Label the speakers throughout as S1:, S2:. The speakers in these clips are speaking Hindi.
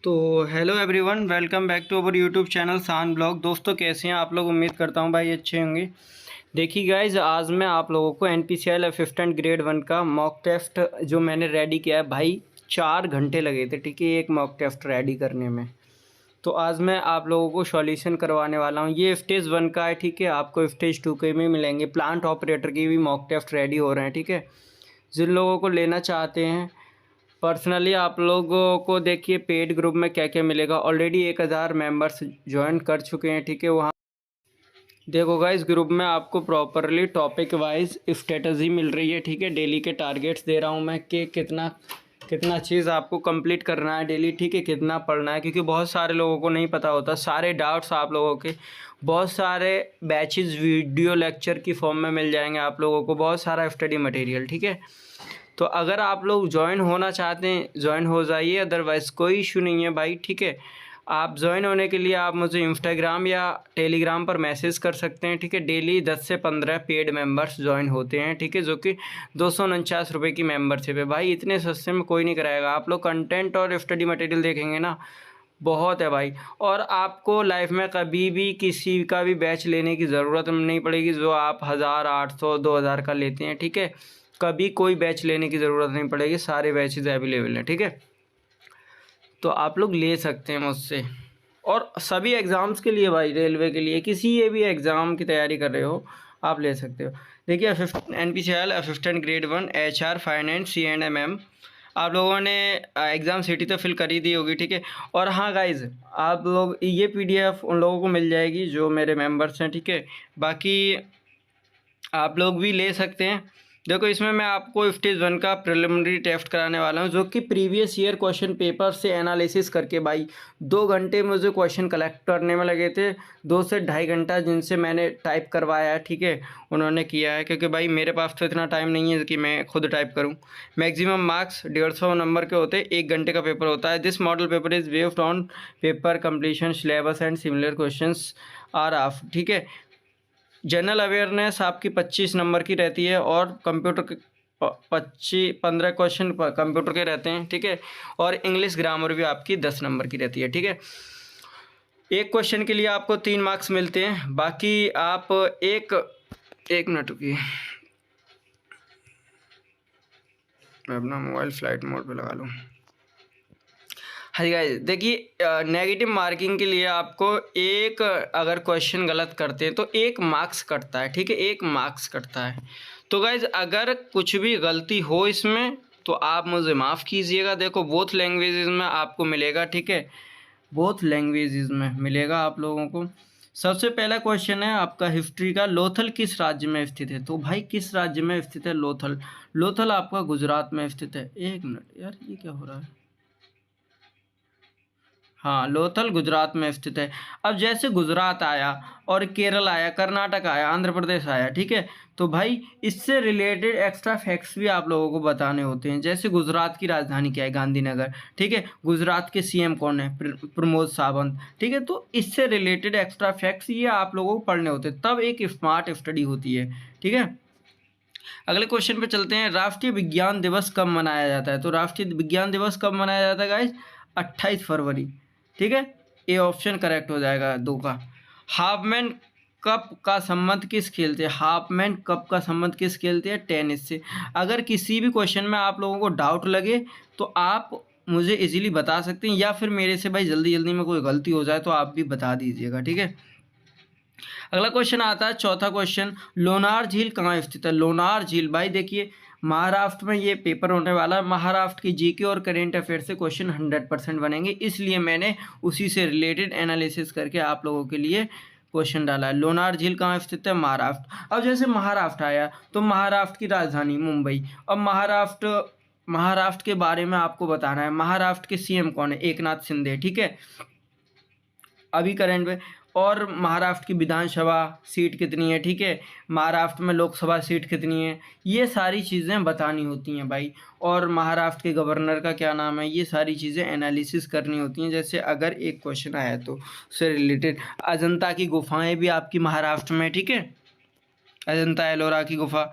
S1: तो hello everyone, welcome back to our YouTube channel Shaan blog. दोस्तों कैसे हैं आप लोग? उम्मीद करता हूं भाई अच्छे होंगे। देखिए गाइज, आज मैं आप लोगों को एनपीसीएल असिस्टेंट ग्रेड 1 का मॉक टेस्ट जो मैंने रेडी किया है भाई, 4 घंटे लगे थे, ठीक है, एक मॉक टेस्ट रेडी करने में। तो आज मैं आप लोगों को सॉल्यूशन करवाने वाला हूं। ये स्टेज 1 का है, ठीक है, आपको स्टेज 2 के भी मिलेंगे। प्लांट ऑपरेटर की भी मॉक टेस्ट रेडी हो रहे हैं, ठीक है। जिन लोगों को लेना चाहते हैं पर्सनली, आप लोगों को देखिए पेड ग्रुप में क्या क्या मिलेगा। ऑलरेडी 1000 मेंबर्स ज्वाइन कर चुके हैं, ठीक है। वहाँ देखो गाइस, ग्रुप में आपको प्रॉपरली टॉपिक वाइज स्ट्रेटजी मिल रही है, ठीक है। डेली के टारगेट्स दे रहा हूँ मैं कि कितना कितना चीज़ आपको कंप्लीट करना है डेली, ठीक है, कितना पढ़ना है, क्योंकि बहुत सारे लोगों को नहीं पता होता। सारे डाउट्स आप लोगों के बहुत सारे बैचेस वीडियो लेक्चर की फॉर्म में मिल जाएंगे आप लोगों को, बहुत सारा स्टडी मटेरियल, ठीक है। तो अगर आप लोग ज्वाइन होना चाहते हैं, ज्वाइन हो जाइए, अदरवाइज़ कोई इशू नहीं है भाई, ठीक है। आप ज्वाइन होने के लिए आप मुझे इंस्टाग्राम या टेलीग्राम पर मैसेज कर सकते हैं, ठीक है। डेली 10 से 15 पेड मेंबर्स ज्वाइन होते हैं, ठीक है, जो कि 249 रुपये की मेंबरशिप है भाई। इतने सस्ते में कोई नहीं कराएगा। आप लोग कंटेंट और स्टडी मटेरियल देखेंगे ना, बहुत है भाई। और आपको लाइफ में कभी भी किसी का भी बैच लेने की ज़रूरत नहीं पड़ेगी जो आप 1000, 800, 2000 का लेते हैं, ठीक है। कभी कोई बैच लेने की ज़रूरत नहीं पड़ेगी, सारे बैचेज अवेलेबल हैं, ठीक है। तो आप लोग ले सकते हैं मुझसे। और सभी एग्ज़ाम्स के लिए भाई, रेलवे के लिए, किसी ये भी एग्ज़ाम की तैयारी कर रहे हो, आप ले सकते हो। देखिए, NPCL assistant grade 1 HR finance CNMM, आप लोगों ने एग्ज़ाम सिटी तो फिल कर ही दी होगी, ठीक है। और हाँ गाइज़, आप लोग ये PDF उन लोगों को मिल जाएगी जो मेरे मेंबर्स हैं, ठीक है। बाकी आप लोग भी ले सकते हैं। देखो, इसमें मैं आपको स्टेज 1 का प्रिलिमिनरी टेस्ट कराने वाला हूं, जो कि प्रीवियस ईयर क्वेश्चन पेपर से एनालिसिस करके भाई 2 घंटे मुझे क्वेश्चन कलेक्ट करने में लगे थे। 2 से ढाई घंटा जिनसे मैंने टाइप करवाया है, ठीक है, उन्होंने किया है, क्योंकि भाई मेरे पास तो इतना टाइम नहीं है कि मैं खुद टाइप करूं। मैक्सिमम मार्क्स 150 नंबर के होते हैं, 1 घंटे का पेपर होता है। This model paper is based on paper completion syllabus and similar question are of, ठीक है। जनरल अवेयरनेस आपकी 25 नंबर की रहती है, और कंप्यूटर के 15 क्वेश्चन कंप्यूटर के रहते हैं, ठीक है। और इंग्लिश ग्रामर भी आपकी 10 नंबर की रहती है, ठीक है। एक क्वेश्चन के लिए आपको 3 मार्क्स मिलते हैं। बाकी आप एक मिनट रुकिए, मैं अपना मोबाइल फ्लाइट मोड पे लगा लूँ। हाँ गाइस, देखिए, नेगेटिव मार्किंग के लिए आपको एक, अगर क्वेश्चन गलत करते हैं तो 1 मार्क्स कटता है, ठीक है, 1 मार्क्स कटता है। तो गाइस, अगर कुछ भी गलती हो इसमें तो आप मुझे माफ़ कीजिएगा। देखो, बोथ लैंग्वेजेस में आपको मिलेगा, ठीक है, बोथ लैंग्वेजेस में मिलेगा आप लोगों को। सबसे पहला क्वेश्चन है आपका हिस्ट्री का। लोथल किस राज्य में स्थित है? तो भाई, किस राज्य में स्थित है लोथल? लोथल आपका गुजरात में स्थित है। एक मिनट यार, ये क्या हो रहा है? हाँ, लोथल गुजरात में स्थित है। अब जैसे गुजरात आया और केरल आया, कर्नाटक आया, आंध्र प्रदेश आया, ठीक है, तो भाई इससे रिलेटेड एक्स्ट्रा फैक्ट्स भी आप लोगों को बताने होते हैं। जैसे गुजरात की राजधानी क्या है? गांधीनगर, ठीक है। गुजरात के CM कौन है? प्रमोद सावंत, ठीक है। तो इससे रिलेटेड एक्स्ट्रा फैक्ट्स ये आप लोगों को पढ़ने होते हैं, तब एक स्मार्ट स्टडी होती है, ठीक है। अगले क्वेश्चन पे चलते हैं। राष्ट्रीय विज्ञान दिवस कब मनाया जाता है? तो राष्ट्रीय विज्ञान दिवस कब मनाया जाता है गाइस? 28 फरवरी, ठीक है। ए ऑप्शन करेक्ट हो जाएगा 2 का। हाफमैन कप का संबंध किस खेल से? हाफमैन कप का संबंध किस खेल से? टेनिस से। अगर किसी भी क्वेश्चन में आप लोगों को डाउट लगे तो आप मुझे इजीली बता सकते हैं, या फिर मेरे से भाई जल्दी जल्दी में कोई गलती हो जाए तो आप भी बता दीजिएगा, ठीक है। अगला क्वेश्चन आता है, चौथा क्वेश्चन। लोनार झील कहाँ स्थित है? लोनार झील भाई देखिए, महाराष्ट्र में ये पेपर होने वाला है। महाराष्ट्र की GK और करेंट अफेयर से क्वेश्चन 100% बनेंगे, इसलिए मैंने उसी से रिलेटेड एनालिसिस करके आप लोगों के लिए क्वेश्चन डाला है। लोनार झील कहाँ स्थित है? महाराष्ट्र। अब जैसे महाराष्ट्र आया तो महाराष्ट्र की राजधानी मुंबई। अब महाराष्ट्र के बारे में आपको बताना है। महाराष्ट्र के CM कौन है? एकनाथ शिंदे, ठीक है, अभी करंट में। और महाराष्ट्र की विधानसभा सीट कितनी है, ठीक है, महाराष्ट्र में लोकसभा सीट कितनी है, ये सारी चीज़ें बतानी होती हैं भाई। और महाराष्ट्र के गवर्नर का क्या नाम है, ये सारी चीज़ें एनालिसिस करनी होती हैं। जैसे अगर एक क्वेश्चन आया तो उससे रिलेटेड, अजंता की गुफाएं भी आपकी महाराष्ट्र में, ठीक है, अजंता एलोरा की गुफा।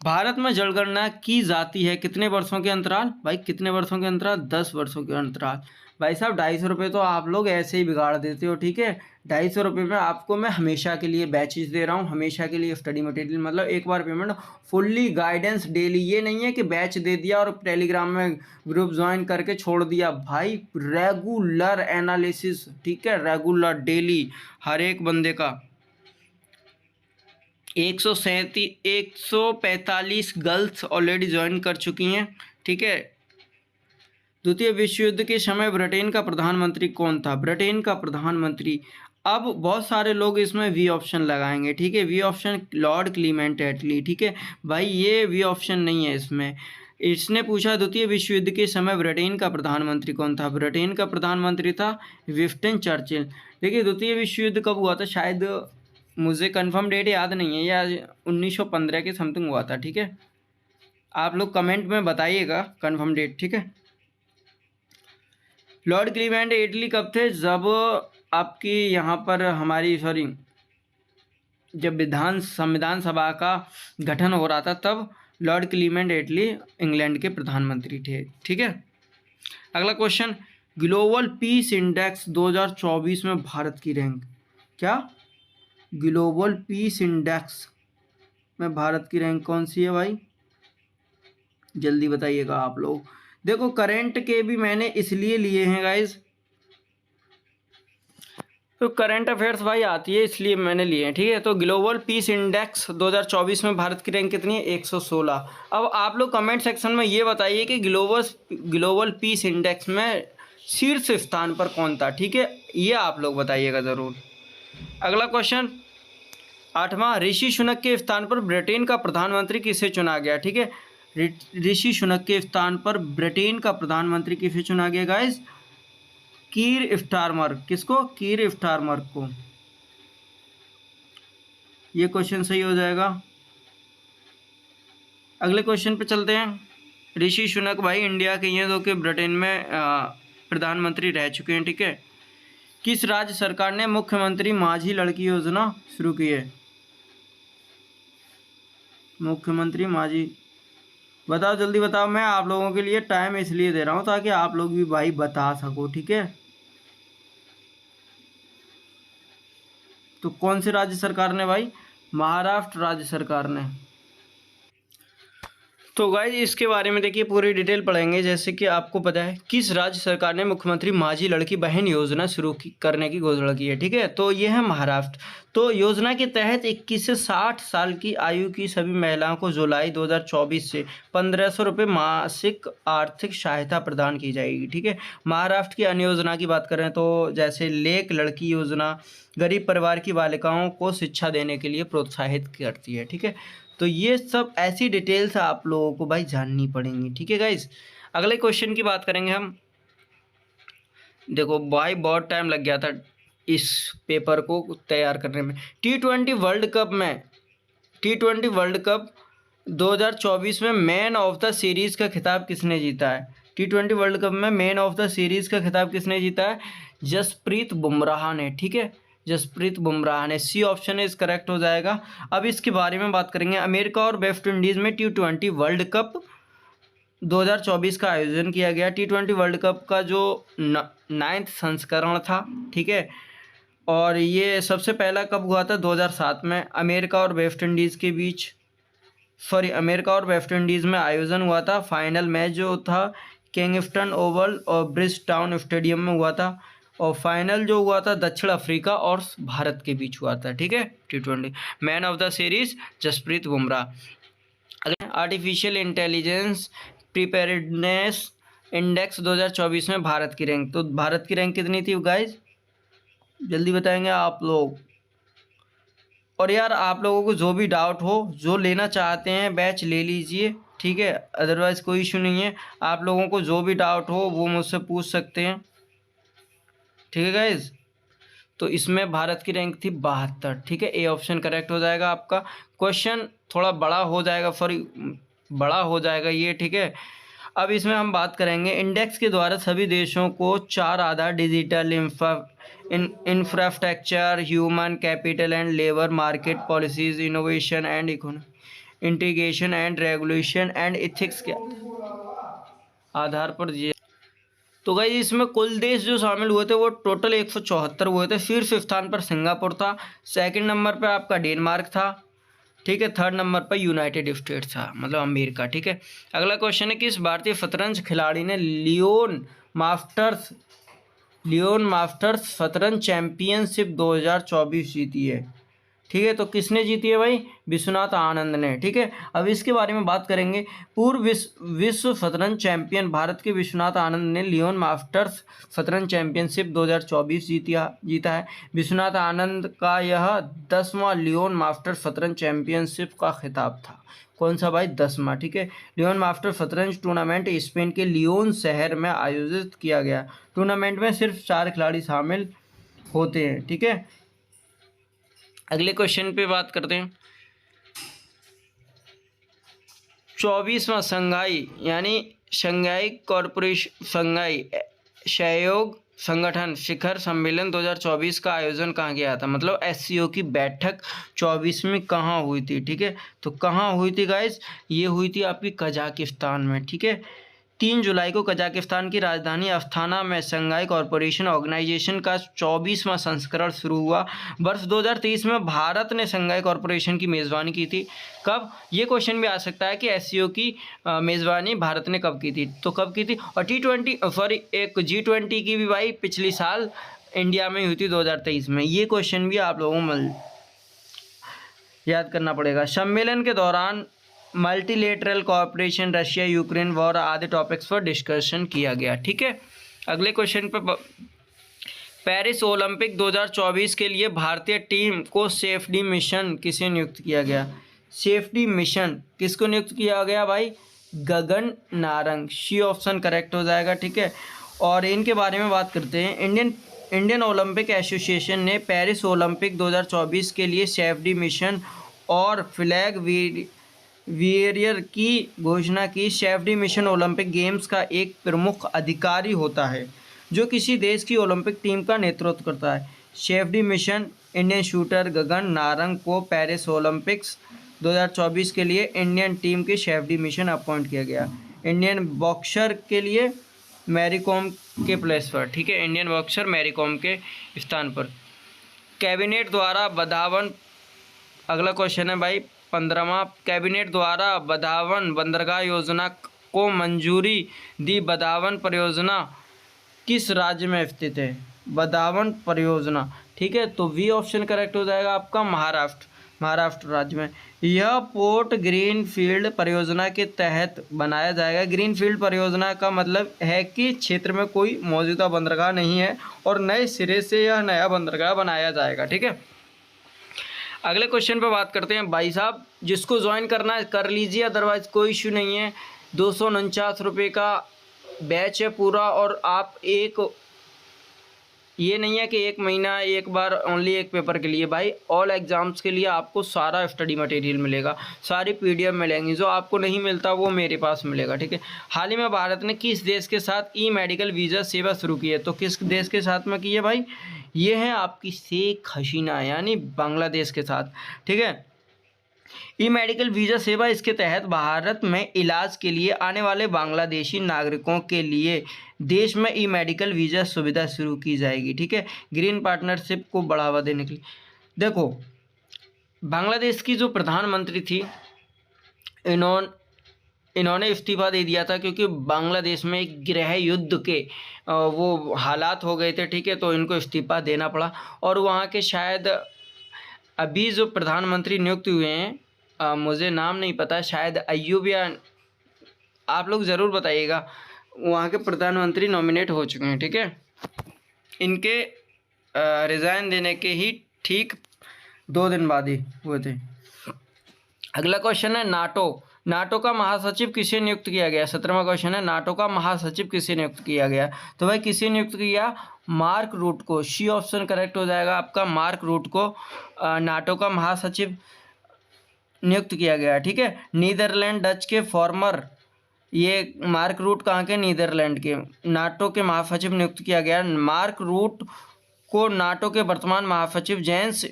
S1: भारत में जनगणना की जाती है कितने वर्षों के अंतराल? भाई कितने वर्षों के अंतराल? 10 वर्षों के अंतराल। भाई साहब 250 तो आप लोग ऐसे ही बिगाड़ देते हो, ठीक है। 250 में आपको मैं हमेशा के लिए बैचेज दे रहा हूँ, हमेशा के लिए स्टडी मटेरियल, मतलब एक बार पेमेंट, फुल्ली गाइडेंस डेली। ये नहीं है कि बैच दे दिया और टेलीग्राम में ग्रुप ज्वाइन करके छोड़ दिया। भाई रेगुलर एनालिसिस, ठीक है, रेगुलर डेली हर एक बंदे का। 145 गर्ल्स ऑलरेडी ज्वाइन कर चुकी हैं, ठीक है। द्वितीय विश्व युद्ध के समय ब्रिटेन का प्रधानमंत्री कौन था? ब्रिटेन का प्रधानमंत्री, अब बहुत सारे लोग इसमें वी ऑप्शन लगाएंगे, ठीक है। वी ऑप्शन लॉर्ड क्लीमेंट एटली, ठीक है। भाई ये वी ऑप्शन नहीं है इसमें। इसने पूछा द्वितीय विश्व युद्ध के समय ब्रिटेन का प्रधानमंत्री कौन था? ब्रिटेन का प्रधानमंत्री था विंस्टन चर्चिल। देखिए द्वितीय विश्व युद्ध कब हुआ था, शायद मुझे कंफर्म डेट याद नहीं है, या 1915 के समथिंग हुआ था, ठीक है। आप लोग कमेंट में बताइएगा कंफर्म डेट, ठीक है। लॉर्ड क्लीमेंट एटली कब थे? जब आपकी यहाँ पर हमारी जब संविधान सभा का गठन हो रहा था, तब लॉर्ड क्लीमेंट एटली इंग्लैंड के प्रधानमंत्री थे, ठीक है। अगला क्वेश्चन, ग्लोबल पीस इंडेक्स 2024 में भारत की रैंक क्या? ग्लोबल पीस इंडेक्स में भारत की रैंक कौन सी है भाई? जल्दी बताइएगा आप लोग। देखो करंट के भी मैंने इसलिए लिए हैं गाइज, तो करंट अफेयर्स भाई आती है इसलिए मैंने लिए हैं, ठीक है। तो ग्लोबल पीस इंडेक्स 2024 में भारत की रैंक कितनी है? 116। अब आप लोग कमेंट सेक्शन में ये बताइए कि ग्लोबल पीस इंडेक्स में शीर्ष स्थान पर कौन था, ठीक है। ये आप लोग बताइएगा ज़रूर। अगला क्वेश्चन, 8वां, ऋषि सुनक के स्थान पर ब्रिटेन का प्रधानमंत्री किसे चुना गया? ठीक है, ऋषि सुनक के स्थान पर ब्रिटेन का प्रधानमंत्री किसे चुना गया गाइस? कीर स्टारमर। किसको? कीर स्टारमर को। ये क्वेश्चन सही हो जाएगा। अगले क्वेश्चन पे चलते हैं। ऋषि सुनक भाई इंडिया के हैं, जो कि ब्रिटेन में प्रधानमंत्री रह चुके हैं, ठीक है। किस राज्य सरकार ने मुख्यमंत्री माझी लड़की योजना शुरू की है? मुख्यमंत्री माझी, बताओ जल्दी बताओ। मैं आप लोगों के लिए टाइम इसलिए दे रहा हूँ ताकि आप लोग भी भाई बता सको, ठीक है। तो कौन से राज्य सरकार ने भाई? महाराष्ट्र राज्य सरकार ने। तो गाइज इसके बारे में देखिए पूरी डिटेल पढ़ेंगे। जैसे कि आपको पता है किस राज्य सरकार ने मुख्यमंत्री माझी लड़की बहन योजना शुरू करने की घोषणा की है, ठीक है। तो ये है महाराष्ट्र। तो योजना के तहत 21 से 60 साल की आयु की सभी महिलाओं को जुलाई 2024 से 1500 रुपये मासिक आर्थिक सहायता प्रदान की जाएगी, ठीक है। महाराष्ट्र की अन्य योजना की बात करें तो जैसे लेक लड़की योजना गरीब परिवार की बालिकाओं को शिक्षा देने के लिए प्रोत्साहित करती है, ठीक है। तो ये सब ऐसी डिटेल्स आप लोगों को भाई जाननी पड़ेंगी, ठीक है गाइस। अगले क्वेश्चन की बात करेंगे हम। देखो भाई बहुत टाइम लग गया था इस पेपर को तैयार करने में। T20 वर्ल्ड कप 2024 में मैन ऑफ द सीरीज़ का खिताब किसने जीता है? T20 वर्ल्ड कप में मैन ऑफ द सीरीज़ का खिताब किसने जीता है? जसप्रीत बुमराह ने, ठीक है। जसप्रीत बुमराह ने। सी ऑप्शन इज करेक्ट हो जाएगा। अब इसके बारे में बात करेंगे। अमेरिका और वेस्ट इंडीज़ में T20 वर्ल्ड कप 2024 का आयोजन किया गया। T20 वर्ल्ड कप का जो 9वां संस्करण था, ठीक है। और ये सबसे पहला कब हुआ था? 2007 में अमेरिका और वेस्ट इंडीज़ में आयोजन हुआ था। फाइनल मैच जो था किंगस्टन ओवल और ब्रिज टाउन स्टेडियम में हुआ था। और फाइनल जो हुआ था दक्षिण अफ्रीका और भारत के बीच हुआ था, ठीक है। T20 man of the series Jasprit Bumrah. Artificial intelligence preparedness index 2024 में भारत की रैंक, तो भारत की रैंक कितनी थी गाइज? जल्दी बताएंगे आप लोग। और यार आप लोगों को जो भी डाउट हो, जो लेना चाहते हैं बैच ले लीजिए, ठीक है। अदरवाइज़ कोई इशू नहीं है। आप लोगों को जो भी डाउट हो वो मुझसे पूछ सकते हैं, ठीक है गाइज। तो इसमें भारत की रैंक थी 72, ठीक है। ए ऑप्शन करेक्ट हो जाएगा आपका। क्वेश्चन थोड़ा बड़ा हो जाएगा, बड़ा हो जाएगा ये, ठीक है। अब इसमें हम बात करेंगे इंडेक्स के द्वारा सभी देशों को 4 आधार digital infrastructure, human capital and labour market policies, innovation and economy. Integration and regulation and ethics के आधार पर दिए। तो गाइस इसमें कुल देश जो शामिल हुए थे वो टोटल 174 हुए थे। शीर्ष स्थान पर सिंगापुर था, सेकंड नंबर पे आपका डेनमार्क था, ठीक है, थर्ड नंबर पर यूनाइटेड स्टेट्स था, मतलब अमेरिका, ठीक है। अगला क्वेश्चन है कि इस भारतीय शतरंज खिलाड़ी ने लियोन मास्टर्स शतरंज चैंपियनशिप 2024 जीती है, ठीक है। तो किसने जीती है भाई? विश्वनाथ आनंद ने, ठीक है। अब इसके बारे में बात करेंगे। पूर्व विश्व शतरंज चैंपियन भारत के विश्वनाथ आनंद ने लियोन मास्टर्स शतरंज चैंपियनशिप 2024 जीता है। विश्वनाथ आनंद का यह 10वां लियोन मास्टर्स शतरंज चैंपियनशिप का खिताब था। कौन सा भाई? 10वां, ठीक है। लियोन मास्टर्स शतरंज टूर्नामेंट स्पेन के लियोन शहर में आयोजित किया गया। टूर्नामेंट में सिर्फ 4 खिलाड़ी शामिल होते हैं, ठीक है। अगले क्वेश्चन पे बात करते हैं। 24वां शंघाई यानी शंघाई सहयोग संगठन शिखर सम्मेलन 2024 का आयोजन कहाँ किया था? मतलब SCO की बैठक 24वीं कहाँ हुई थी, ठीक है। तो कहाँ हुई थी गाइस? ये हुई थी आपकी कजाकिस्तान में, ठीक है। 3 जुलाई को कजाकिस्तान की राजधानी अस्थाना में शंघाई कॉरपोरेशन ऑर्गेनाइजेशन का 24वां संस्करण शुरू हुआ। वर्ष 2023 में भारत ने शंघाई कॉरपोरेशन की मेज़बानी की थी। कब? ये क्वेश्चन भी आ सकता है कि SCO की मेज़बानी भारत ने कब की थी? तो कब की थी? और एक G20 की भी भाई पिछली साल इंडिया में हुई थी 2023 में। ये क्वेश्चन भी आप लोगों को याद करना पड़ेगा। सम्मेलन के दौरान multilateral cooperation, Russia Ukraine war आदि टॉपिक्स पर डिस्कशन किया गया, ठीक है। अगले क्वेश्चन पर पेरिस ओलंपिक 2024 के लिए भारतीय टीम को सेफ्टी मिशन किसे नियुक्त किया गया? सेफ्टी मिशन किसको नियुक्त किया गया भाई? गगन नारंग। सी ऑप्शन करेक्ट हो जाएगा, ठीक है। और इनके बारे में बात करते हैं। इंडियन ओलंपिक एसोसिएशन ने पेरिस ओलंपिक 2024 के लिए सेफ्टी मिशन और फ्लैग वियरियर की घोषणा की। सेफ्टी मिशन ओलंपिक गेम्स का एक प्रमुख अधिकारी होता है जो किसी देश की ओलंपिक टीम का नेतृत्व करता है। Safety mission Indian shooter Gagan Narang को पेरिस ओलंपिक्स 2024 के लिए इंडियन टीम के सेफ्टी मिशन अपॉइंट किया गया। इंडियन बॉक्सर के लिए मैरी कॉम के प्लेस पर, ठीक है, इंडियन बॉक्सर मैरी कॉम के स्थान पर। कैबिनेट द्वारा बधावन, अगला क्वेश्चन है भाई 15वां। कैबिनेट द्वारा बधावन बंदरगाह योजना को मंजूरी दी। बधावन परियोजना किस राज्य में स्थित है? बधावन परियोजना, ठीक है। तो वी ऑप्शन करेक्ट हो जाएगा आपका महाराष्ट्र राज्य में। यह पोर्ट ग्रीनफील्ड परियोजना के तहत बनाया जाएगा। ग्रीनफील्ड परियोजना का मतलब है कि क्षेत्र में कोई मौजूदा बंदरगाह नहीं है और नए सिरे से यह नया बंदरगाह बनाया जाएगा, ठीक है। अगले क्वेश्चन पे बात करते हैं भाई साहब। जिसको ज्वाइन करना है कर लीजिए, अदरवाइज कोई इशू नहीं है। 249 रुपये का बैच है पूरा। और आप ये नहीं है कि एक महीना एक बार ओनली एक पेपर के लिए, भाई ऑल एग्ज़ाम्स के लिए आपको सारा स्टडी मटेरियल मिलेगा, सारी PDF मिलेंगी। जो आपको नहीं मिलता वो मेरे पास मिलेगा, ठीक है। हाल ही में भारत ने किस देश के साथ ई-मेडिकल वीज़ा सेवा शुरू की है? तो किस देश के साथ में की है भाई? ये है आपकी शेख हसीना यानी बांग्लादेश के साथ, ठीक है। ई-मेडिकल वीज़ा सेवा, इसके तहत भारत में इलाज के लिए आने वाले बांग्लादेशी नागरिकों के लिए देश में ई-मेडिकल वीज़ा सुविधा शुरू की जाएगी, ठीक है, ग्रीन पार्टनरशिप को बढ़ावा देने के लिए। देखो, बांग्लादेश की जो प्रधानमंत्री थी इन्होंने इस्तीफ़ा दे दिया था क्योंकि बांग्लादेश में एक गृह युद्ध के वो हालात हो गए थे, ठीक है। तो इनको इस्तीफ़ा देना पड़ा। और वहाँ के शायद अभी जो प्रधानमंत्री नियुक्त हुए हैं, मुझे नाम नहीं पता, शायद अय्यूब या आप लोग ज़रूर बताइएगा, वहाँ के प्रधानमंत्री नॉमिनेट हो चुके हैं, ठीक है। इनके रिज़ाइन देने के ही ठीक 2 दिन बाद ही हुए थे। अगला क्वेश्चन है नाटो का महासचिव किसे नियुक्त किया गया? 17वां क्वेश्चन है नाटो का महासचिव किसे नियुक्त किया गया? तो भाई किसे नियुक्त किया? मार्क रूट को। सी ऑप्शन करेक्ट हो जाएगा आपका। मार्क रूट को नाटो का महासचिव नियुक्त किया गया, ठीक है। नीदरलैंड डच के फॉर्मर, ये मार्क रूट कहाँ के? नीदरलैंड के। नाटो के महासचिव नियुक्त किया गया। मार्क रूट को नाटो के वर्तमान महासचिव जेंस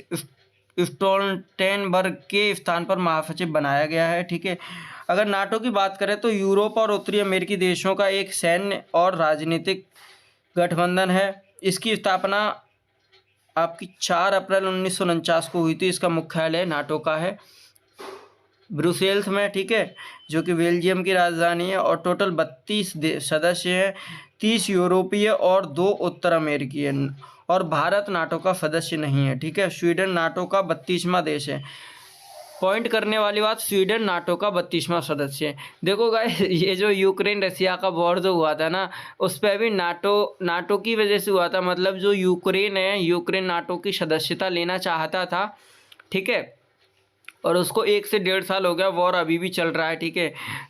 S1: स्टोल्टेनबर्ग के स्थान पर महासचिव बनाया गया है। ठीक है। अगर नाटो की बात करें तो यूरोप और उत्तरी अमेरिकी देशों का एक सैन्य और राजनीतिक गठबंधन है। इसकी स्थापना आपकी 4 अप्रैल 1949 को हुई थी। इसका मुख्यालय नाटो का है ब्रुसेल्स में। ठीक है, जो कि बेल्जियम की राजधानी है। और टोटल 32 सदस्य हैं, 30 यूरोपीय और 2 उत्तर अमेरिकी हैं। और भारत नाटो का सदस्य नहीं है। ठीक है, स्वीडन नाटो का 32वां देश है। पॉइंट करने वाली बात, स्वीडन नाटो का 32वां सदस्य है। देखो गाइस, ये जो यूक्रेन रसिया का वॉर जो हुआ था ना, उस पर भी नाटो की वजह से हुआ था। मतलब जो यूक्रेन है, यूक्रेन नाटो की सदस्यता लेना चाहता था। ठीक है, और उसको 1 से 1.5 साल हो गया, वॉर अभी भी चल रहा है। ठीक है,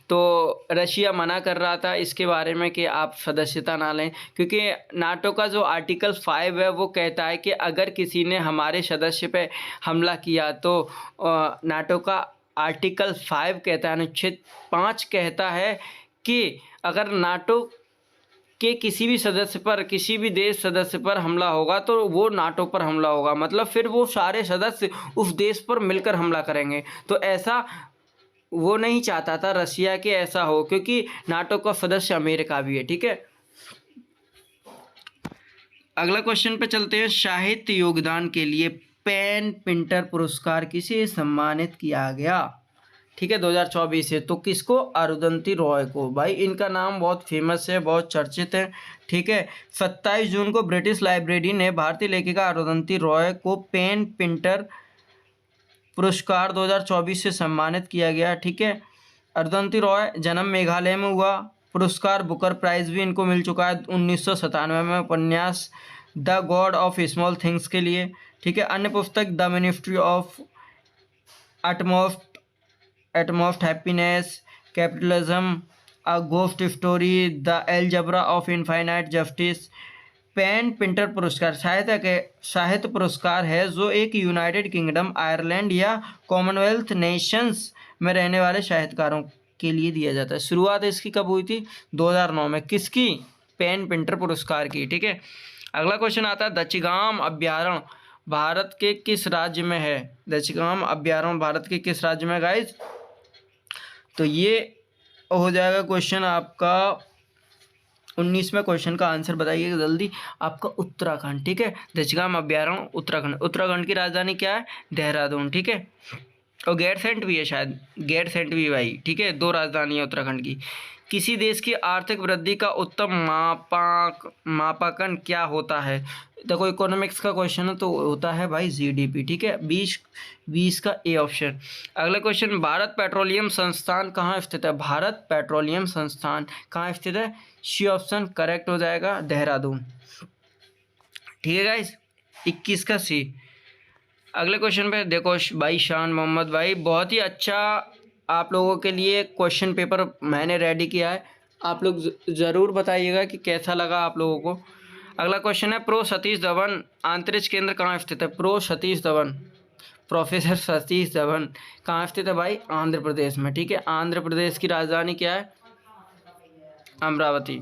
S1: तो रशिया मना कर रहा था इसके बारे में कि आप सदस्यता ना लें, क्योंकि नाटो का जो आर्टिकल 5 है वो कहता है कि अगर किसी ने हमारे सदस्य पे हमला किया तो नाटो का आर्टिकल 5 कहता है, अनुच्छेद 5 कहता है कि अगर नाटो कि किसी भी सदस्य पर, किसी भी देश सदस्य पर हमला होगा तो वो नाटो पर हमला होगा। मतलब फिर वो सारे सदस्य उस देश पर मिलकर हमला करेंगे। तो ऐसा वो नहीं चाहता था रसिया कि ऐसा हो, क्योंकि नाटो का सदस्य अमेरिका भी है। ठीक है, अगला क्वेश्चन पे चलते हैं। साहित्य योगदान के लिए पेन पिंटर पुरस्कार किसे सम्मानित किया गया? ठीक है, 2024 है। तो किसको? अरुंधति रॉय को। भाई इनका नाम बहुत फेमस है, बहुत चर्चित है। ठीक है, 27 जून को ब्रिटिश लाइब्रेरी ने भारतीय लेखिका अरुंधति रॉय को पेन पिंटर पुरस्कार 2024 से सम्मानित किया गया। ठीक है, अरुंधति रॉय जन्म मेघालय में हुआ। पुरस्कार बुकर प्राइज भी इनको मिल चुका है 1997 में, उपन्यास the God of small things के लिए। ठीक है, अन्य पुस्तक the ministry of utmost happiness, capitalism, a ghost story, the algebra of infinite justice. PEN Pinter पुरस्कार साहित्य पुरस्कार है जो एक यूनाइटेड किंगडम, आयरलैंड या कॉमनवेल्थ नेशंस में रहने वाले साहित्यकारों के लिए दिया जाता है। शुरुआत इसकी कब हुई थी? 2009 में। किसकी? पेन पिंटर पुरस्कार की। ठीक है, अगला क्वेश्चन आता है, दचगाम अभ्यारण्य भारत के किस राज्य में है? दचगाम अभ्यारण्य भारत के किस राज्य में गाइस? तो ये हो जाएगा क्वेश्चन आपका 19वें क्वेश्चन का आंसर बताइएगा जल्दी। आपका उत्तराखंड। ठीक है, दचगाम अभ्यारण्य उत्तराखंड। उत्तराखंड की राजधानी क्या है? देहरादून। ठीक है, और गैरसेंट भी है शायद, गैरसेंट भी भाई। ठीक है, 2 राजधानी है उत्तराखंड की। किसी देश की आर्थिक वृद्धि का उत्तम मापांकन क्या होता है? देखो इकोनॉमिक्स का क्वेश्चन है तो होता है भाई जीडीपी। ठीक है, 20 का ए ऑप्शन। अगला क्वेश्चन, भारत पेट्रोलियम संस्थान कहाँ स्थित है? भारत पेट्रोलियम संस्थान कहाँ स्थित है? सी ऑप्शन करेक्ट हो जाएगा, देहरादून। ठीक है गाइस, 21 का सी। अगले क्वेश्चन पे देखो भाई, शान मोहम्मद भाई, बहुत ही अच्छा आप लोगों के लिए क्वेश्चन पेपर मैंने रेडी किया है। आप लोग ज़रूर बताइएगा कि कैसा लगा आप लोगों को। अगला क्वेश्चन है, प्रो सतीश धवन अंतरिक्ष केंद्र कहाँ स्थित है? प्रो सतीश धवन, प्रोफेसर सतीश धवन कहाँ स्थित है भाई? आंध्र प्रदेश में। ठीक है, आंध्र प्रदेश की राजधानी क्या है? अमरावती।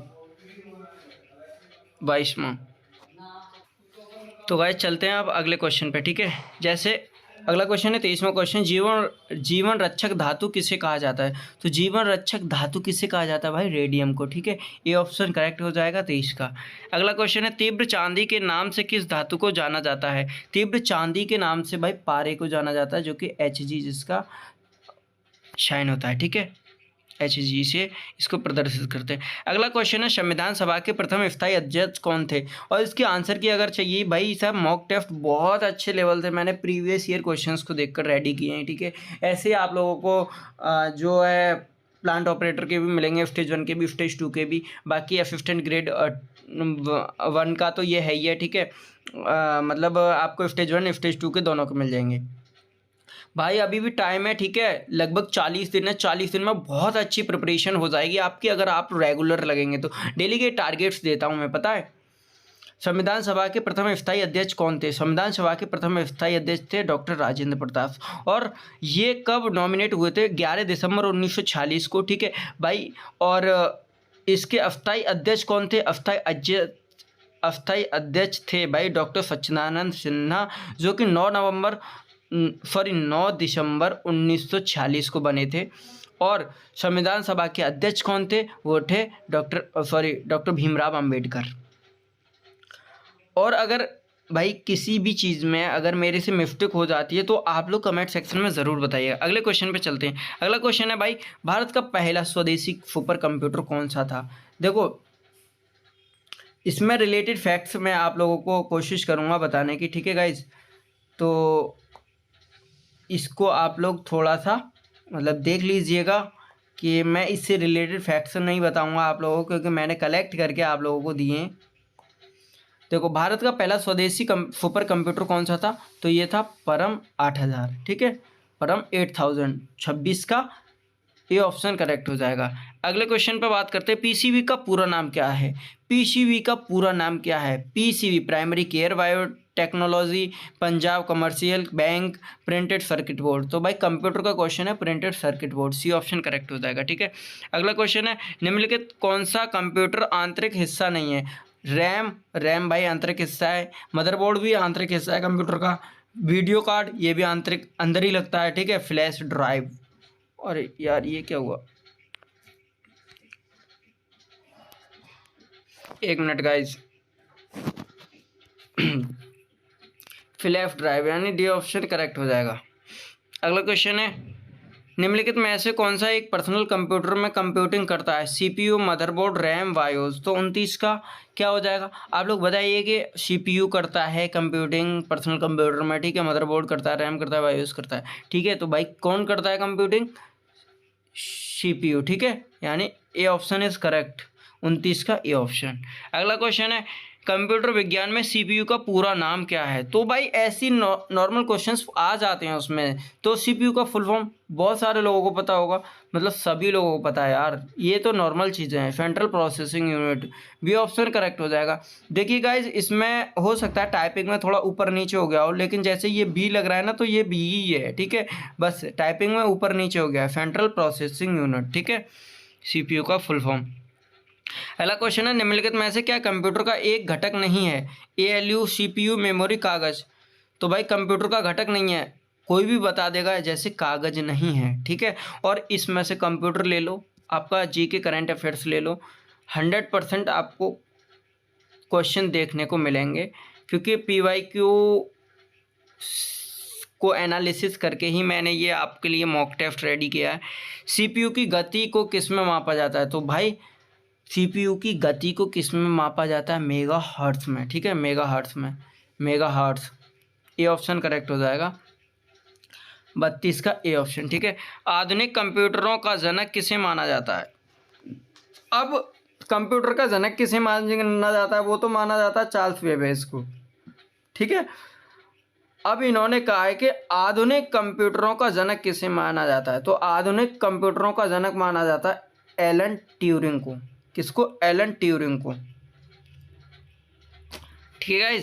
S1: 22वां। तो गाइस चलते हैं अब अगले क्वेश्चन पे। ठीक है, जैसे अगला क्वेश्चन है 23वां क्वेश्चन, जीवन रक्षक धातु किसे कहा जाता है? तो जीवन रक्षक धातु किसे कहा जाता है भाई? रेडियम को। ठीक है, ये ऑप्शन करेक्ट हो जाएगा 23 का। अगला क्वेश्चन है, तीव्र चांदी के नाम से किस धातु को जाना जाता है? तीव्र चांदी के नाम से भाई पारे को जाना जाता है, जो कि Hg जिसका शाइन होता है। ठीक है, Hg से इसको प्रदर्शित करते हैं। अगला क्वेश्चन है, संविधान सभा के प्रथम स्थायी अध्यक्ष कौन थे? और इसके आंसर की अगर चाहिए भाई साहब, मॉक टेस्ट बहुत अच्छे लेवल से मैंने प्रीवियस ईयर क्वेश्चंस को देखकर रेडी किए हैं। ठीक है, ऐसे आप लोगों को जो है प्लांट ऑपरेटर के भी मिलेंगे, स्टेज 1 के भी, स्टेज 2 के भी। बाकी असिस्टेंट ग्रेड 1 का तो ये है ही है। ठीक है, मतलब आपको स्टेज 1 स्टेज 2 के दोनों को मिल जाएंगे भाई। अभी भी टाइम है। ठीक है, लगभग 40 दिन है। 40 दिन में बहुत अच्छी प्रिपरेशन हो जाएगी आपकी, अगर आप रेगुलर लगेंगे तो। डेली के टारगेट्स देता हूं मैं, पता है। संविधान सभा के प्रथम स्थायी अध्यक्ष कौन थे? संविधान सभा के प्रथम स्थायी अध्यक्ष थे डॉक्टर राजेंद्र प्रसाद। और ये कब नॉमिनेट हुए थे? 11 दिसंबर 1946 को। ठीक है भाई, और इसके अस्थायी अध्यक्ष कौन थे? अस्थायी अध्यक्ष थे भाई डॉक्टर सच्चिदानंद सिन्हा, जो कि 9 नवंबर 9 दिसंबर 1946 को बने थे। और संविधान सभा के अध्यक्ष कौन थे? वो थे डॉक्टर भीमराव अंबेडकर। और अगर भाई किसी भी चीज़ में अगर मेरे से मिस्टेक हो जाती है तो आप लोग कमेंट सेक्शन में ज़रूर बताइएगा। अगले क्वेश्चन पे चलते हैं। अगला क्वेश्चन है भाई, भारत का पहला स्वदेशी सुपर कंप्यूटर कौन सा था? देखो, इसमें रिलेटेड फैक्ट्स मैं आप लोगों को कोशिश करूँगा बताने की, ठीक है गाइज? तो इसको आप लोग थोड़ा सा मतलब देख लीजिएगा कि मैं इससे रिलेटेड फैक्ट्स नहीं बताऊंगा आप लोगों को, क्योंकि मैंने कलेक्ट करके आप लोगों को दिए हैं। देखो, भारत का पहला स्वदेशी सुपर कंप्यूटर कौन सा था? तो ये था परम 8000, ठीक है, परम 8000, 26 का ये ऑप्शन करेक्ट हो जाएगा। अगले क्वेश्चन पर बात करते हैं, पीसीबी का पूरा नाम क्या है? पीसीबी का पूरा नाम क्या है? PCB primary care biotechnology, Punjab commercial bank, printed circuit board. तो भाई कंप्यूटर का क्वेश्चन है, printed circuit board, C option correct हो जाएगा, ठीक है। अगला क्वेश्चन है, निम्नलिखित कौन सा कंप्यूटर आंतरिक हिस्सा नहीं है? रैम भाई आंतरिक हिस्सा है, मदरबोर्ड भी आंतरिक हिस्सा है कंप्यूटर का, वीडियो कार्ड ये भी आंतरिक अंदर ही लगता है, ठीक है, फ्लैश ड्राइव। अरे यार ये क्या हुआ, एक मिनट गाइज, फ्लैश ड्राइव यानी डी ऑप्शन करेक्ट हो जाएगा। अगला क्वेश्चन है, निम्नलिखित में से कौन सा एक पर्सनल कंप्यूटर में कंप्यूटिंग करता है? CPU, motherboard, RAM, bios. तो 29 का क्या हो जाएगा? आप लोग बताइए कि सीपीयू करता है कंप्यूटिंग पर्सनल कंप्यूटर में, ठीक है, मदरबोर्ड करता है, रैम करता है, वायोस करता है, ठीक है। तो भाई कौन करता है कंप्यूटिंग? सीपीयू, ठीक है, यानी ए ऑप्शन इज करेक्ट, 29 का ए ऑप्शन। अगला क्वेश्चन है, कंप्यूटर विज्ञान में सीपीयू का पूरा नाम क्या है? तो भाई ऐसी नॉर्मल क्वेश्चंस आ जाते हैं उसमें, तो सीपीयू का फुल फॉर्म बहुत सारे लोगों को पता होगा, मतलब सभी लोगों को पता है यार, ये तो नॉर्मल चीज़ें हैं। Central processing unit, B option correct हो जाएगा। देखिए गाइज, इसमें हो सकता है टाइपिंग में थोड़ा ऊपर नीचे हो गया हो, लेकिन जैसे ये बी लग रहा है ना, तो ये बी ही है, ठीक है, बस टाइपिंग में ऊपर नीचे हो गया है, सेंट्रल प्रोसेसिंग यूनिट, ठीक है, सीपीयू का फुल फॉर्म। अगला क्वेश्चन है, निम्नलिखित में से क्या कंप्यूटर का एक घटक नहीं है? एएलयू, सीपीयू, मेमोरी, कागज। तो भाई कंप्यूटर का घटक नहीं है, कोई भी बता देगा, जैसे कागज नहीं है, ठीक है। और इसमें से कंप्यूटर ले लो, आपका जीके करंट अफेयर्स ले लो, 100% आपको क्वेश्चन देखने को मिलेंगे, क्योंकि पीवाईक्यू को एनालिसिस करके ही मैंने ये आपके लिए मॉक टेस्ट रेडी किया है। सीपीयू की गति को किस में मापा जाता है? तो भाई सीपीयू की गति को किस में मापा जाता है? मेगा हर्ट्ज में, ठीक है, मेगा हर्ट्ज में, mega hertz, A option correct हो जाएगा, 32 का ए ऑप्शन, ठीक है। आधुनिक कंप्यूटरों का जनक किसे माना जाता है? अब कंप्यूटर का जनक किसे माना जाता है? वो तो माना जाता है चार्ल्स बेबेज को, ठीक है। अब इन्होंने कहा है कि आधुनिक कंप्यूटरों का जनक किसे माना जाता है? तो आधुनिक कंप्यूटरों का जनक माना जाता है एलन ट्यूरिंग को। किसको? एलन ट्यूरिंग को, ठीक है।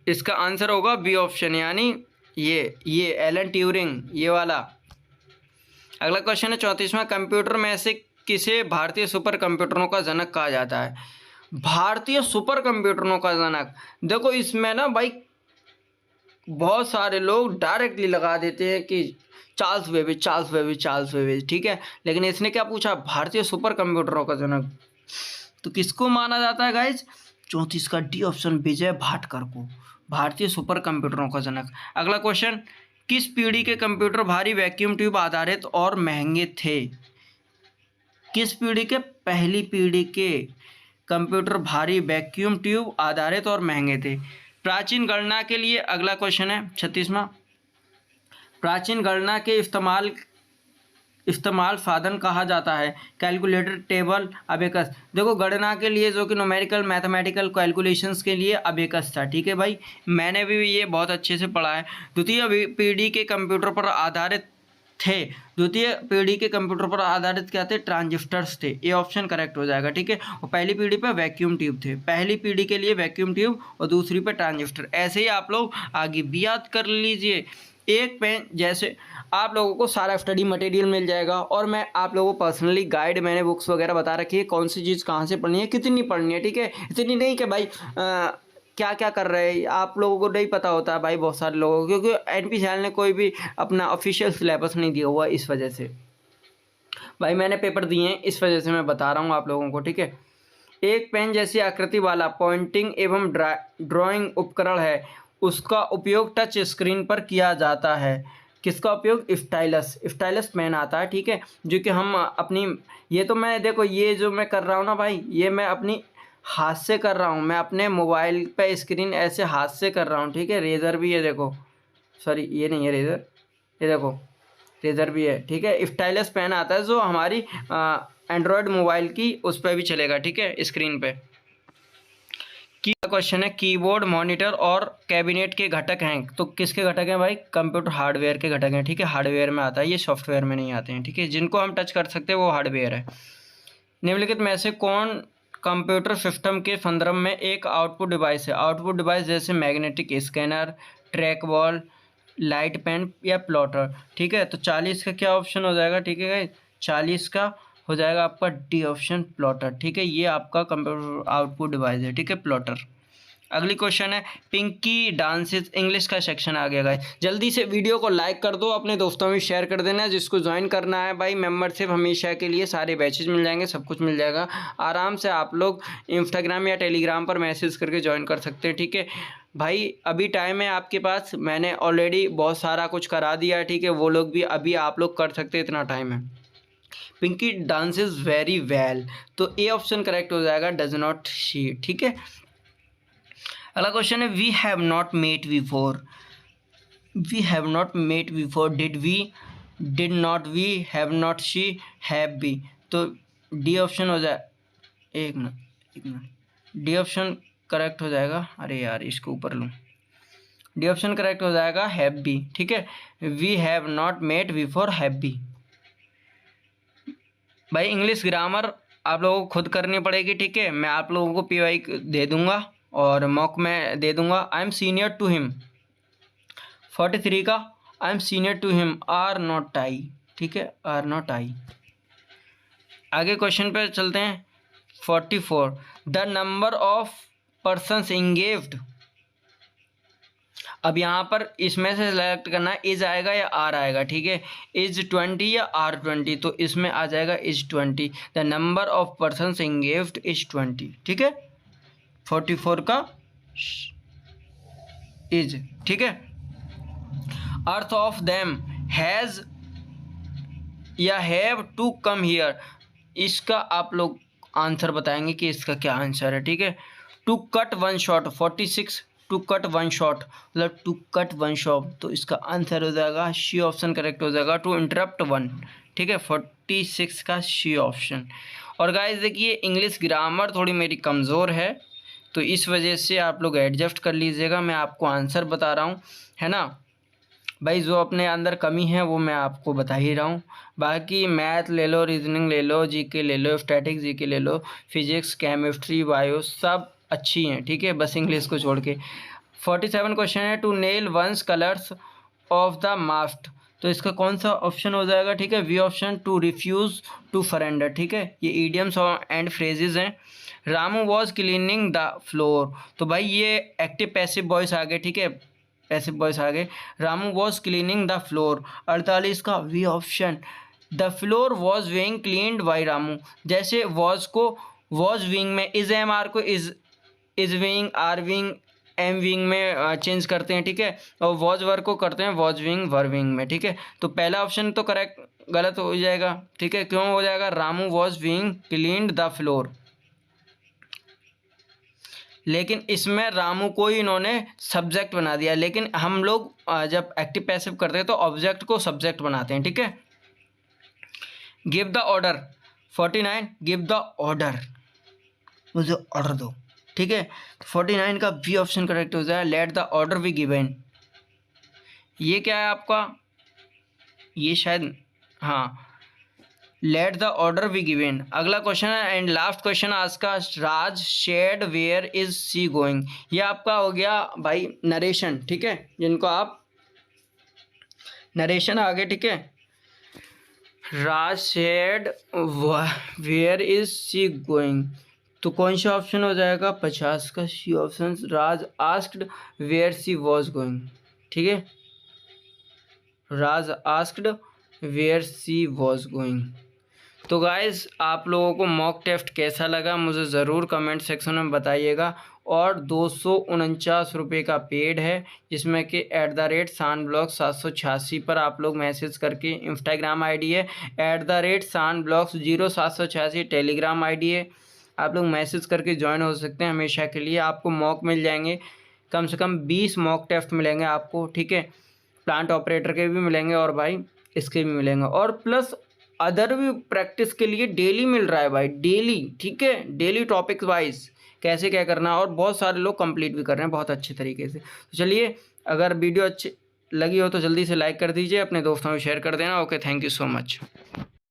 S1: इसका आंसर होगा बी ऑप्शन, यानी ये एलन ट्यूरिंग, ये वाला। अगला क्वेश्चन है 34वां, कंप्यूटर में से किसे भारतीय सुपर कंप्यूटरों का जनक कहा जाता है? भारतीय सुपर कंप्यूटरों का जनक, देखो इसमें ना भाई बहुत सारे लोग डायरेक्टली लगा देते हैं कि Charles Babbage, Charles Babbage, Charles Babbage, ठीक है, लेकिन इसने क्या पूछा? भारतीय सुपर कंप्यूटरों का जनक। तो किसको माना जाता है गाइज? 34 का डी ऑप्शन, विजय भाटकर को, भारतीय सुपर कंप्यूटरों का जनक। अगला क्वेश्चन, किस पीढ़ी के कंप्यूटर भारी वैक्यूम ट्यूब आधारित और महंगे थे? किस पीढ़ी के? पहली पीढ़ी के कंप्यूटर भारी वैक्यूम ट्यूब आधारित और महंगे थे। प्राचीन गणना के लिए, अगला क्वेश्चन है 36वां, प्राचीन गणना के इस्तेमाल साधन कहा जाता है? Calculator, table, abacus. देखो गणना के लिए जो कि न्यूमेरिकल मैथमेटिकल कैलकुलेशंस के लिए अबेकस था, ठीक है भाई, मैंने भी ये बहुत अच्छे से पढ़ा है। द्वितीय पीढ़ी के कंप्यूटर पर आधारित थे, द्वितीय पीढ़ी के कंप्यूटर पर आधारित क्या थे? ट्रांजिस्टर्स थे, ये ऑप्शन करेक्ट हो जाएगा, ठीक है। और पहली पीढ़ी पर वैक्यूम ट्यूब थे, पहली पीढ़ी के लिए वैक्यूम ट्यूब और दूसरी पे ट्रांजिस्टर। ऐसे ही आप लोग आगे भी याद कर लीजिए। एक पेन, जैसे आप लोगों को सारा स्टडी मटेरियल मिल जाएगा, और मैं आप लोगों को पर्सनली गाइड, मैंने बुक्स वगैरह बता रखी है, कौन सी चीज़ कहाँ से पढ़नी है, कितनी पढ़नी है, ठीक है। इतनी नहीं कि भाई क्या क्या कर रहे हैं आप लोगों को नहीं पता होता है भाई, बहुत सारे लोगों को, क्योंकि एनपीसीएल ने कोई भी अपना ऑफिशियल सिलेबस नहीं दिया हुआ, इस वजह से भाई मैंने पेपर दिए हैं, इस वजह से मैं बता रहा हूँ आप लोगों को, ठीक है। एक पेन जैसी आकृति वाला पॉइंटिंग एवं ड्राइंग उपकरण है, उसका उपयोग टच स्क्रीन पर किया जाता है। किसका उपयोग? स्टाइलस। स्टाइलस पेन आता है, ठीक है, जो कि हम अपनी, ये तो मैं देखो ये जो मैं कर रहा हूँ ना भाई, ये मैं अपनी हाथ से कर रहा हूँ, मैं अपने मोबाइल पे स्क्रीन ऐसे हाथ से कर रहा हूँ, ठीक है। रेज़र भी है देखो, सॉरी ये नहीं है रेज़र, ये देखो रेज़र भी है, ठीक है। स्टाइलस पेन आता है जो हमारी एंड्रॉयड मोबाइल की उस पर भी चलेगा, ठीक है, स्क्रीन पे। की क्वेश्चन है, कीबोर्ड, मॉनिटर और कैबिनेट के घटक हैं, तो किसके घटक हैं भाई? कंप्यूटर हार्डवेयर के घटक हैं, ठीक है। हार्डवेयर में आता है, ये सॉफ्टवेयर में नहीं आते हैं, ठीक है। जिनको हम टच कर सकते हैं वो हार्डवेयर है। निम्नलिखित में से कौन कंप्यूटर सिस्टम के संदर्भ में एक आउटपुट डिवाइस है? आउटपुट डिवाइस जैसे magnetic scanner, track ball, light pen या प्लॉटर, ठीक है। तो 40 का क्या ऑप्शन हो जाएगा, ठीक है। 40 का हो जाएगा आपका डी ऑप्शन, प्लॉटर, ठीक है। ये आपका कंप्यूटर आउटपुट डिवाइस है, ठीक है, प्लॉटर। अगली क्वेश्चन है, पिंकी डांसेस इंग्लिश का सेक्शन आ गया गाइस। जल्दी से वीडियो को लाइक कर दो, अपने दोस्तों में शेयर कर देना। जिसको ज्वाइन करना है भाई मेंबरशिप हमेशा के लिए, सारे बैचेज मिल जाएंगे, सब कुछ मिल जाएगा। आराम से आप लोग इंस्टाग्राम या टेलीग्राम पर मैसेज करके ज्वाइन कर सकते हैं, ठीक है भाई। अभी टाइम है आपके पास, मैंने ऑलरेडी बहुत सारा कुछ करा दिया है, ठीक है। वो लोग भी अभी आप लोग कर सकते हैं, इतना टाइम है। पिंकी डांसेस वेरी वेल, तो ए ऑप्शन करेक्ट हो जाएगा, डज नॉट शी, ठीक है। अगला क्वेश्चन है, we have not met before. We have not met before, did we, did not, we have not, she, have B. तो डी ऑप्शन हो जाए, एक मिनट, डी ऑप्शन करेक्ट हो जाएगा। अरे यार इसको ऊपर लूँ, डी ऑप्शन करेक्ट हो जाएगा, हैव बी, ठीक है। We have not met before, have B. भाई इंग्लिश ग्रामर आप लोगों को खुद करनी पड़ेगी, ठीक है। मैं आप लोगों को पीवाई दे दूंगा और मॉक में दे दूंगा। I am senior to him, 43 का I am senior to him, are not I, ठीक है, आर नॉट आई। आगे क्वेश्चन पे चलते हैं, 44, the number of persons engaged. अब यहाँ पर इसमें से सेलेक्ट करना है, इज आएगा या आर आएगा, ठीक है। इज 20 या आर 20, तो इसमें आ जाएगा is 20। The number of persons engaged is 20, ठीक है। 44 का इज, ठीक है। अर्थ ऑफ देम हैज या हैव टू कम हियर, इसका आप लोग आंसर बताएंगे कि इसका क्या आंसर है, ठीक है। To cut one shot, 46, to cut one shot मतलब टू कट वन शॉट, तो इसका आंसर हो जाएगा शी ऑप्शन करेक्ट हो जाएगा, टू इंटरप्ट वन, ठीक है। 46 का शी ऑप्शन। और गाइस देखिए इंग्लिश ग्रामर थोड़ी मेरी कमज़ोर है, तो इस वजह से आप लोग एडजस्ट कर लीजिएगा। मैं आपको आंसर बता रहा हूँ, है ना भाई। जो अपने अंदर कमी है वो मैं आपको बता ही रहा हूँ। बाकी मैथ ले लो, रीजनिंग ले लो, जीके ले लो, स्टैटिक जीके ले लो, फिजिक्स, केमिस्ट्री, बायो सब अच्छी हैं, ठीक है, बस इंग्लिश को छोड़ के। 47 क्वेश्चन है, to nail one's colours of the mast, तो इसका कौन सा ऑप्शन हो जाएगा, ठीक है। B option, to refuse, to surrender, ठीक है। ये ईडियम्स एंड फ्रेजेज हैं। Ramu was cleaning the floor, तो भाई ये एक्टिव पैसिव वॉइस आ गए, ठीक है, पैसिव वॉइस आ गए। Ramu was cleaning the floor, 48 का B option, the floor was being cleaned by Ramu. जैसे वॉज को वॉज बीइंग में इज एम आर को is being, are being, am being में चेंज करते हैं, ठीक है। और वॉज वर्क को करते हैं वॉज विंग, वर विंग में, ठीक है। तो पहला ऑप्शन तो करेक्ट गलत हो जाएगा, ठीक है। क्यों हो जाएगा? Ramu was being cleaned the floor, लेकिन इसमें रामू को ही इन्होंने सब्जेक्ट बना दिया। लेकिन हम लोग जब एक्टिव पैसिव करते हैं तो ऑब्जेक्ट को सब्जेक्ट बनाते हैं, ठीक है। Give the order, 49, give the order, मुझे ऑर्डर दो, ठीक है। 49 का बी ऑप्शन करेक्ट हो जाए, let the order be given. ये क्या है आपका? ये शायद, हाँ, let the order be given. अगला क्वेश्चन है एंड लास्ट क्वेश्चन आज का, Raj said where is she going. ये आपका हो गया भाई नरेशन, ठीक है, जिनको आप नरेशन आगे, ठीक है। Raj said where is she going, तो कौन सा ऑप्शन हो जाएगा 50 का C option. Raj asked where she was going, ठीक है, Raj asked where she was going. तो गाइस आप लोगों को मॉक टेस्ट कैसा लगा मुझे ज़रूर कमेंट सेक्शन में बताइएगा। और 249 रुपये का पेड है, जिसमें कि @sanblog 786 पर आप लोग मैसेज करके, इंस्टाग्राम आईडी है @sanblog 0786, टेलीग्राम आईडी है, आप लोग मैसेज करके ज्वाइन हो सकते हैं। हमेशा के लिए आपको मॉक मिल जाएंगे, कम से कम 20 मॉक टेस्ट मिलेंगे आपको, ठीक है, प्लांट ऑपरेटर के भी मिलेंगे और भाई इसके भी मिलेंगे, और प्लस अदर भी प्रैक्टिस के लिए डेली मिल रहा है भाई, डेली, ठीक है, डेली टॉपिक वाइज कैसे क्या करना है, और बहुत सारे लोग कंप्लीट भी कर रहे हैं बहुत अच्छे तरीके से। तो चलिए, अगर वीडियो अच्छी लगी हो तो जल्दी से लाइक कर दीजिए, अपने दोस्तों में शेयर कर देना। Okay, thank you so much.